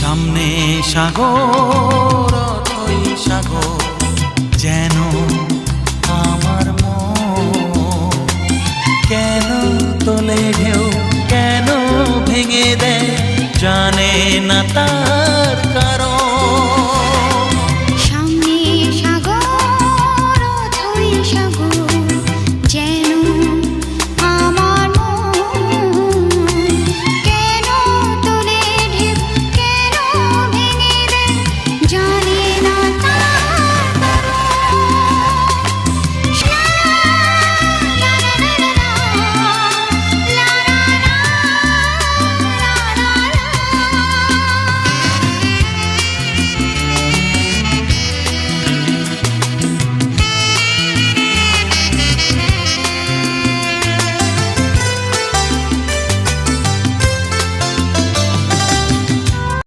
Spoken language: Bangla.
সামনে সাগর অথই সাগর যেন আমার মন। কেন তোলে ঢেউ, কেন ভেঙে দেয়, জানে না তার